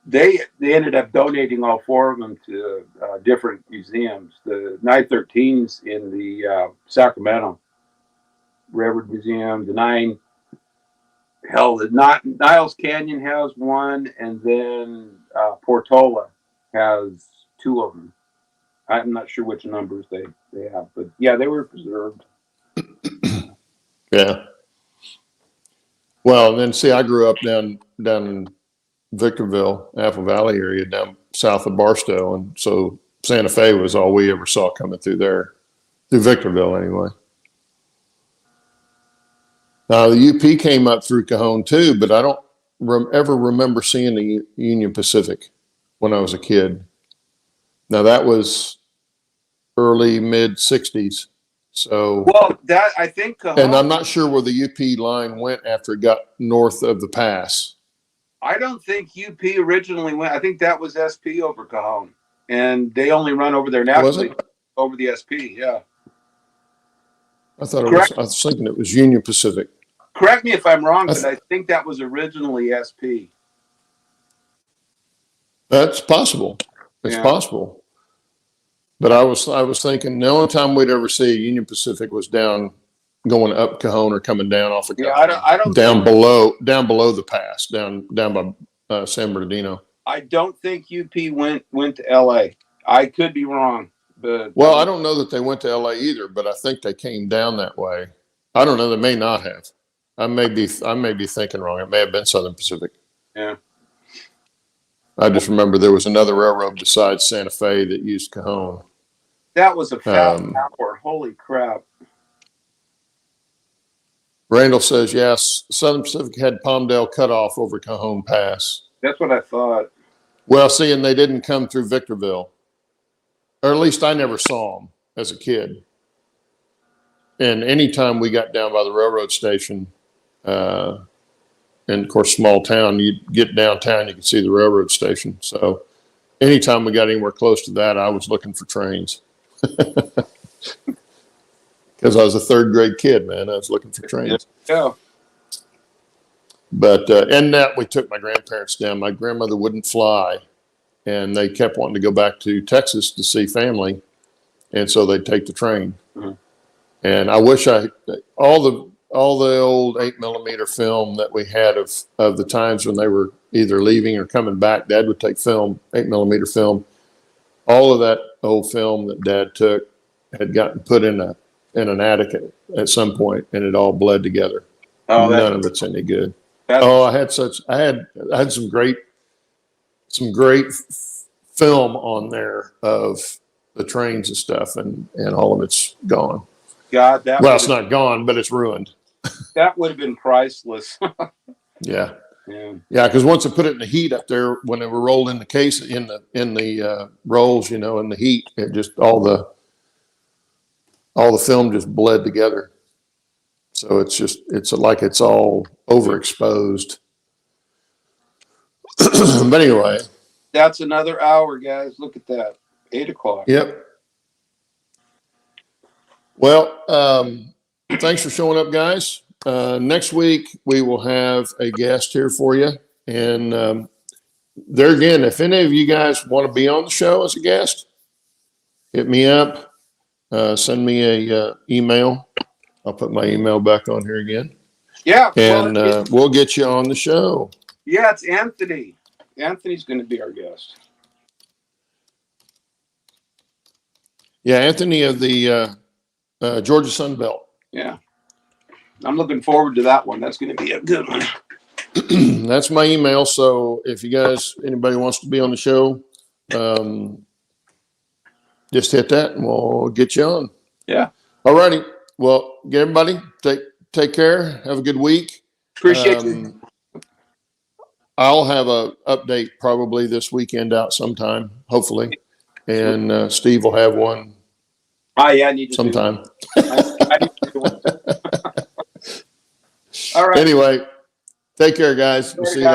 they ended up donating all 4 of them to different museums. The 913s in the Sacramento Railroad Museum, the Niles Canyon has one, and then Portola has 2 of them. I'm not sure which numbers they have, but yeah, they were preserved. Yeah. Well, and then see, I grew up down in Victorville, Apple Valley area, down south of Barstow, and so Santa Fe was all we ever saw coming through there, through Victorville anyway. Now the UP came up through Cajon too, but I don't ever remember seeing the Union Pacific when I was a kid. Now that was early mid '60s. So well, that I think, and I'm not sure where the UP line went after it got north of the pass. I don't think UP originally went. I think that was SP over Cajon, and they only run over there now. Over the SP, yeah. I thought I was thinking it was Union Pacific. Correct me if I'm wrong, but I think that was originally SP. That's possible. It's possible. But I was thinking the only time we'd ever see a Union Pacific was down going up Cajon or coming down off of Cajon. Yeah, I don't down below the pass, down by San Bernardino. I don't think UP went to LA. I could be wrong, but well, I don't know that they went to LA either, but I think they came down that way. I don't know. They may not have. I may be thinking wrong. It may have been Southern Pacific. Yeah. I just remember there was another railroad besides Santa Fe that used Cajon. That was a fat hour. Holy crap. Randall says, yes, Southern Pacific had Palmdale cut off over Cajon Pass. That's what I thought. Well, see, and they didn't come through Victorville. Or at least I never saw them as a kid. And anytime we got down by the railroad station, and of course, small town, you'd get downtown, you could see the railroad station. So anytime we got anywhere close to that, I was looking for trains. Because I was a 3rd grade kid, man. I was looking for trains. Yeah. But, and that we took my grandparents down. My grandmother wouldn't fly, and they kept wanting to go back to Texas to see family. And so they'd take the train. Mhm. And I wish all the old 8mm film that we had of the times when they were either leaving or coming back, Dad would take film, 8mm film. All of that old film that Dad took had gotten put in an attic at some point, and it all bled together. Oh, None of it's any good. that's Oh, I had some great film on there of the trains and stuff, and all of it's gone. God. Well, it's not gone, but it's ruined. That would have been priceless. Yeah, Yeah. yeah. Because once I put it in the heat up there, when they were rolled in the case in the rolls, in the heat, it just all the film just bled together. So it's like it's all overexposed. But anyway, That's another hour, guys. Look at that. 8:00. yep. Well, thanks for showing up, guys. Next week we will have a guest here for you, and there again, if any of you guys want to be on the show as a guest, hit me up. Send me a email. I'll put my email back on here again, Yeah. and we'll get you on the show. Yeah, it's Anthony. Anthony's going to be our guest. Yeah, Anthony of the Georgia Sun Belt. Yeah. I'm looking forward to that one. That's going to be a good one. That's my email. So if anybody wants to be on the show, just hit that and we'll get you on. Yeah. All righty. Well, everybody, take care. Have a good week. Appreciate you. I'll have a update probably this weekend out sometime, hopefully. And Steve will have one Yeah, I need to sometime. I need to do one. All right. Anyway, take care, guys. We'll see you